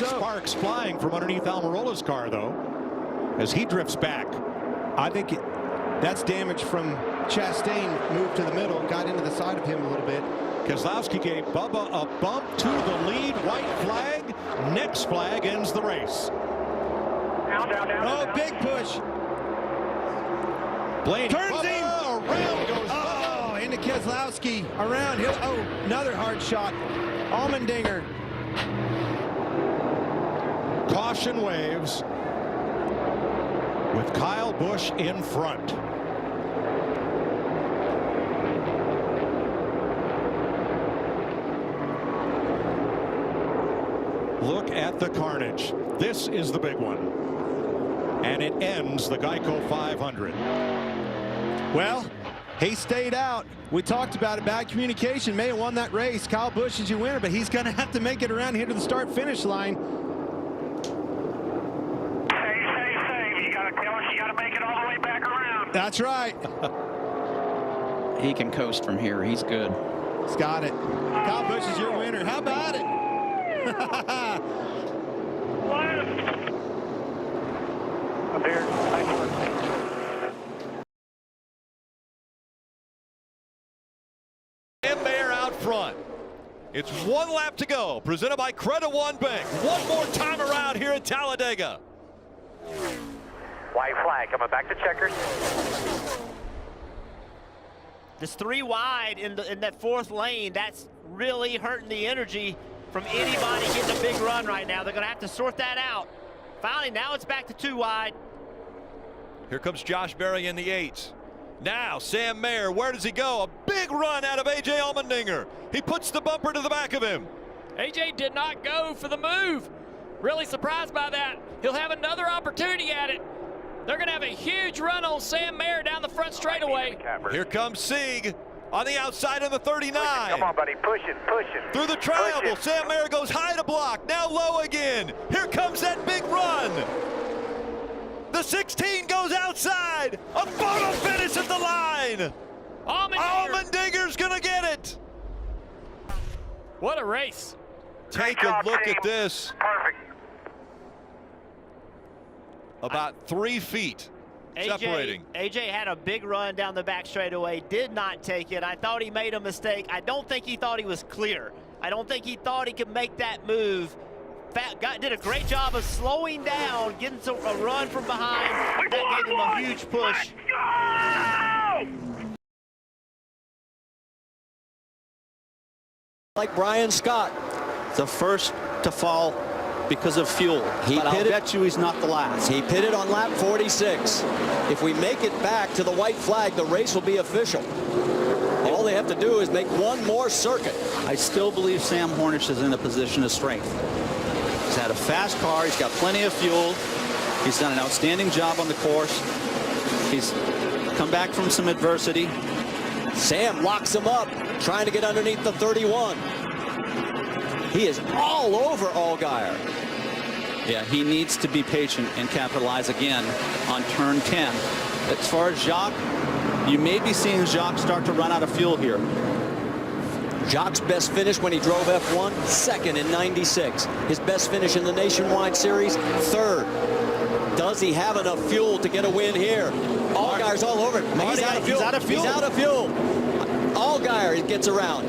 so. Sparks flying from underneath Almirola's car, though, as he drifts back. I think that's damage from Chastain. Moved to the middle, got into the side of him a little bit. Keselowski gave Bubba a bump to the lead. White flag. Next flag ends the race. Oh, big push. Blaney Turns Bubba, him. around goes Oh, into Keselowski. Around. Oh, another hard shot. Allmendinger. Caution waves with Kyle Busch in front. Look at the carnage. This is the big one. And it ends the Geico 500. Well, he stayed out. We talked about it. Bad communication. May have won that race. Kyle Busch is your winner, but he's going to have to make it around here to the start-finish line. Save. You got to make it all the way back around. That's right. He can coast from here. He's good. He's got it. Kyle Busch is your winner. How about it? Up here. And Mayer out front. It's one lap to go. Presented by Credit One Bank. One more time around here at Talladega. White flag coming back to checkers. This 3 wide in that 4th lane, that's really hurting the energy from anybody getting a big run right now. They're going to have to sort that out. Finally, now it's back to 2 wide. Here comes Josh Berry in the 8s. Now Sam Mayer, where does he go? A big run out of A.J. Allmendinger. He puts the bumper to the back of him. AJ did not go for the move. Really surprised by that. He'll have another opportunity at it. They're going to have a huge run on Sam Mayer down the front straightaway. Here comes Sieg on the outside of the 39. Come on, buddy. Push it. Through the triangle. Sam Mayer goes high to block. Now low again. Here comes that big run. The 16 goes outside. A photo finish at the line. Allmendinger's going to get it. What a race. Take a look at this. Perfect. About 3 feet separating. AJ had a big run down the back straightaway, did not take it. I thought he made a mistake. I don't think he thought he was clear. I don't think he thought he could make that move. Did a great job of slowing down, getting a run from behind. That gave him a huge push. Like Brian Scott, the first to fall because of fuel. But I'll bet you he's not the last. He pitted on lap 46. If we make it back to the white flag, the race will be official. All they have to do is make one more circuit. I still believe Sam Hornish is in a position of strength. He's had a fast car. He's got plenty of fuel. He's done an outstanding job on the course. He's come back from some adversity. Sam locks him up, trying to get underneath the 31. He is all over Allgaier. Yeah, he needs to be patient and capitalize again on turn 10. As far as Jacques, you may be seeing Jacques start to run out of fuel here. Jacques' best finish when he drove F1, 2nd in 96. His best finish in the Nationwide Series, 3rd. Does he have enough fuel to get a win here? Allgaier's all over it. He's out of fuel. He's out of fuel. Allgaier gets around.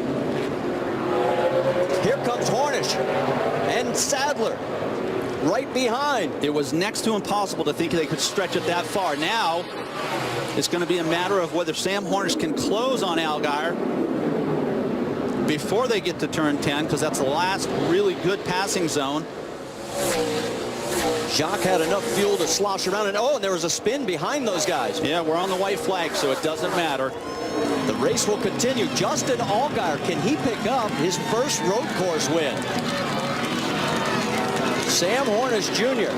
Here comes Hornish and Sadler right behind. It was next to impossible to think they could stretch it that far. Now it's going to be a matter of whether Sam Hornish can close on Allgaier before they get to turn 10, because that's the last really good passing zone. Jacques had enough fuel to slosh around, and there was a spin behind those guys. Yeah, we're on the white flag, so it doesn't matter. The race will continue. Justin Allgaier, can he pick up his first road course win? Sam Hornish Jr.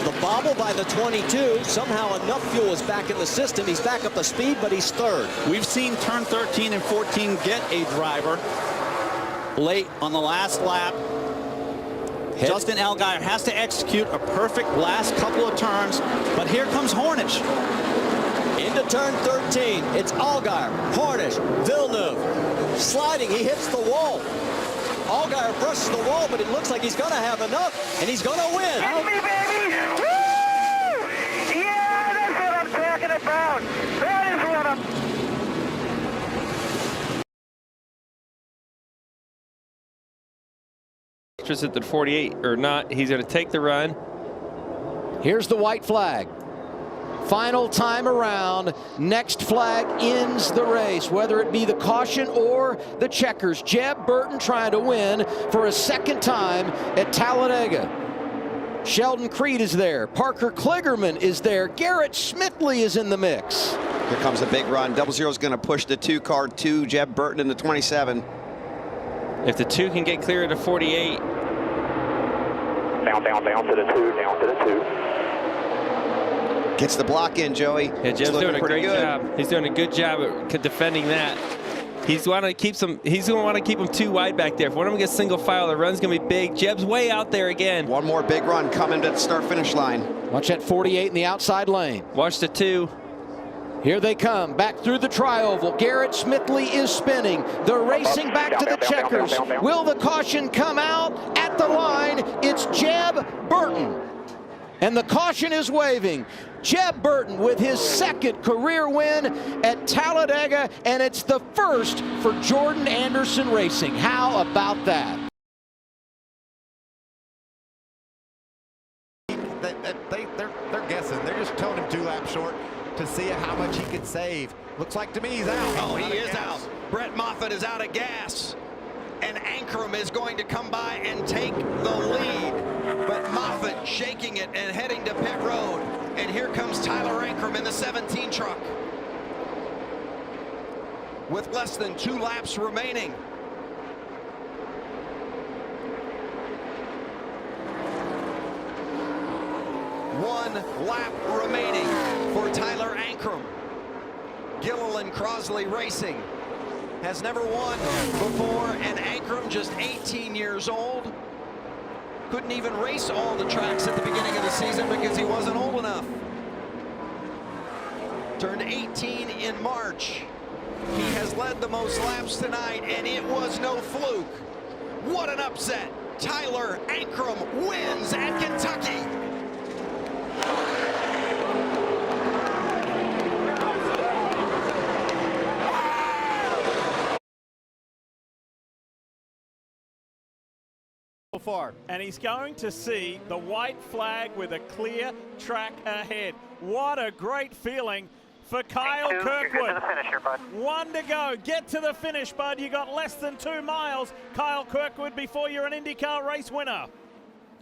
The bobble by the 22. Somehow enough fuel is back in the system. He's back up the speed, but he's 3rd. We've seen turn 13 and 14 get a driver late on the last lap. Justin Allgaier has to execute a perfect last couple of turns, but here comes Hornish. Into turn 13, it's Allgaier, Hornish, Villeneuve. Sliding, he hits the wall. Allgaier brushes the wall, but it looks like he's going to have enough, and he's going to win. Hit me, baby! Woo! Yeah, that's what I'm talking about. That is what I'm... At the 48 or not, he's going to take the run. Here's the white flag. Final time around. Next flag ends the race, whether it be the caution or the checkers. Jeb Burton trying to win for a second time at Talladega. Sheldon Creed is there. Parker Kligerman is there. Garrett Smithley is in the mix. Here comes a big run. 00 is going to push the 2 car to Jeb Burton in the 27. If the 2 can get clear of the 48. Down to the 2, down to the 2. Gets the block in, Joey. Yeah, Jeb's doing a great job. He's doing a good job at defending that. He's going to keep some. He's going to want to keep them too wide back there. If one of them gets single file, the run's going to be big. Jeb's way out there again. One more big run coming to the start-finish line. Watch that 48 in the outside lane. Watch the 2. Here they come, back through the tri-oval. Garrett Smithley is spinning. They're racing back to the checkers. Will the caution come out at the line? It's Jeb Burton. And the caution is waving. Jeb Burton with his second career win at Talladega, and it's the first for Jordan Anderson Racing. How about that? They're guessing. They're just telling him 2 laps short to see how much he could save. Looks like to me he's out. Oh, he is out. Brett Moffitt is out of gas. And Ankrum is going to come by and take the lead. But Moffitt shaking it and heading to pit road. And here comes Tyler Ankrum in the 17 truck. With less than 2 laps remaining. One lap remaining for Tyler Ankrum. Gilliland Crosley Racing has never won before, and Ankrum, just 18 years old, couldn't even race all the tracks at the beginning of the season because he wasn't old enough. Turned 18 in March. He has led the most laps tonight, and it was no fluke. What an upset. Tyler Ankrum wins at Kentucky. Far, and he's going to see the white flag with a clear track ahead. What a great feeling for Kyle Kirkwood. You're good to the finish here, bud. 1 to go. Get to the finish, bud. You got less than 2 miles, Kyle Kirkwood, before you're an IndyCar race winner.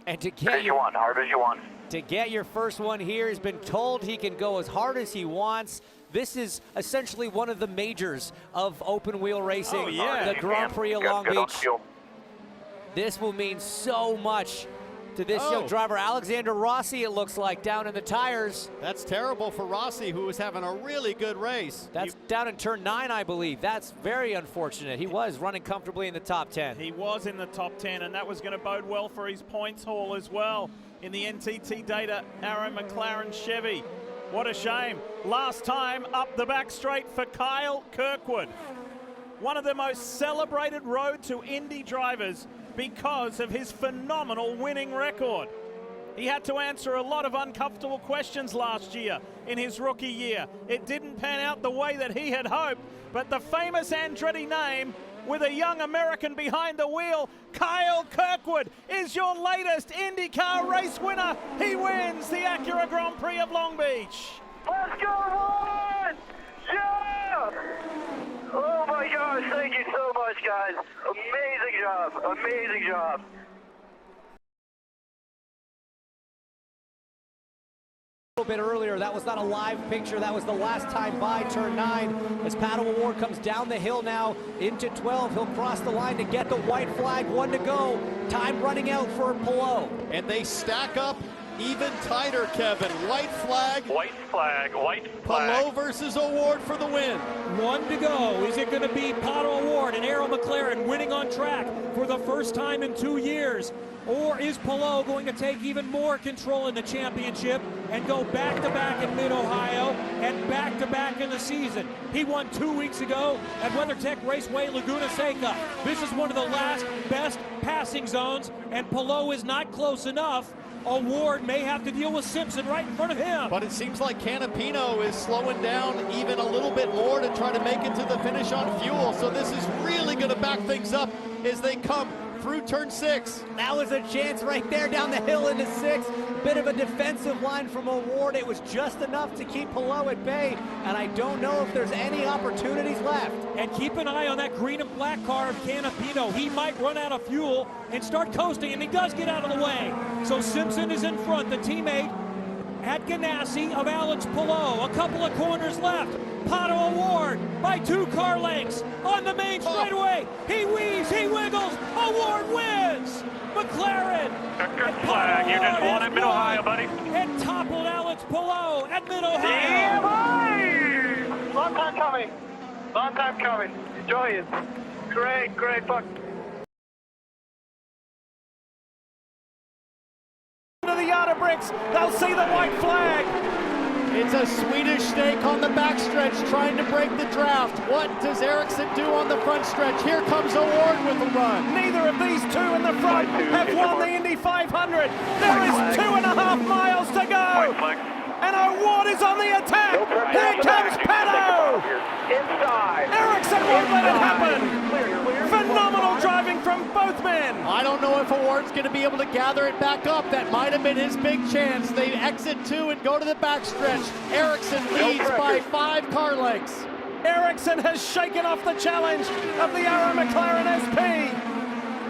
And to get your hard as you want. To get your first one here, he's been told he can go as hard as he wants. This is essentially one of the majors of open wheel racing. Oh, yeah. The Grand Prix of Long Beach. This will mean so much to this young driver. Alexander Rossi, it looks like, down in the tires. That's terrible for Rossi, who was having a really good race. That's down in turn 9, I believe. That's very unfortunate. He was running comfortably in the top 10. He was in the top 10, and that was going to bode well for his points haul as well. In the NTT data, Arrow McLaren Chevy. What a shame. Last time up the back straight for Kyle Kirkwood. One of the most celebrated Road to Indy drivers because of his phenomenal winning record. He had to answer a lot of uncomfortable questions last year in his rookie year. It didn't pan out the way that he had hoped, but the famous Andretti name with a young American behind the wheel, Kyle Kirkwood, is your latest IndyCar race winner. He wins the Acura Grand Prix of Long Beach. Let's go, Ron! Yeah! Oh my gosh, thank you so much, guys. Amazing job, amazing job. A little bit earlier, that was not a live picture. That was the last time by turn 9. As Paddle Award comes down the hill now into 12, he'll cross the line to get the white flag. 1 to go. Time running out for Pelot. And they stack up Even tighter, Kevin. White flag. White flag, white flag. Palou versus Award for the win. 1 to go. Is it going to be Pato Award and Arrow McLaren winning on track for the first time in 2 years? Or is Palou going to take even more control in the championship and go back-to-back in Mid-Ohio and back-to-back in the season? He won 2 weeks ago at WeatherTech Raceway Laguna Seca. This is one of the last best passing zones, and Palou is not close enough. Award may have to deal with Simpson right in front of him. But it seems like Canapino is slowing down even a little bit more to try to make it to the finish on fuel. So this is really going to back things up as they come through turn 6. That was a chance right there down the hill into 6. Bit of a defensive line from Award. It was just enough to keep Palou at bay, and I don't know if there's any opportunities left. And keep an eye on that green and black car of Canapino. He might run out of fuel and start coasting, and he does get out of the way. So Simpson is in front, the teammate at Ganassi of Alex Palou. A couple of corners left. Pato Award by 2 car lengths on the main straightaway. He weaves, he wiggles. Award wins. McLaren. Good flag. You just won at Mid-Ohio, buddy. And toppled Alex Palou at Mid-Ohio. Yeah, boy! Long time coming. Long time coming. Enjoy it. Great fuck. To the yard of bricks, they'll see the white flag. It's a Swedish snake on the backstretch trying to break the draft. What does Ericsson do on the front stretch? Here comes Award with a run. Neither of these two in the front have won the Indy 500. There is 2.5 miles to go. And Award is on the attack. Here comes Pato. Inside. Ericsson won't let it happen. Phenomenal driving from both men. I don't know if Award's going to be able to gather it back up. That might have been his big chance. They exit 2 and go to the backstretch. Ericsson leads by 5 car lengths. Ericsson has shaken off the challenge of the Arrow McLaren SP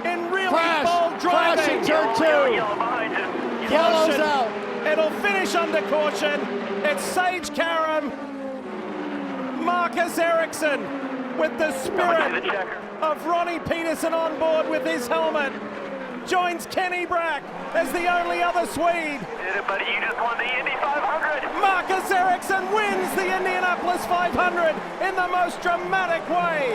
in really bold driving. Crash in turn 2. Yellow's out. It'll finish under caution. It's Sage Karam, Marcus Ericsson with the spirit of Ronnie Peterson on board with his helmet. Joins Kenny Brack as the only other Swede. Did it, buddy. You just won the Indy 500. Marcus Ericsson wins the Indianapolis 500 in the most dramatic way.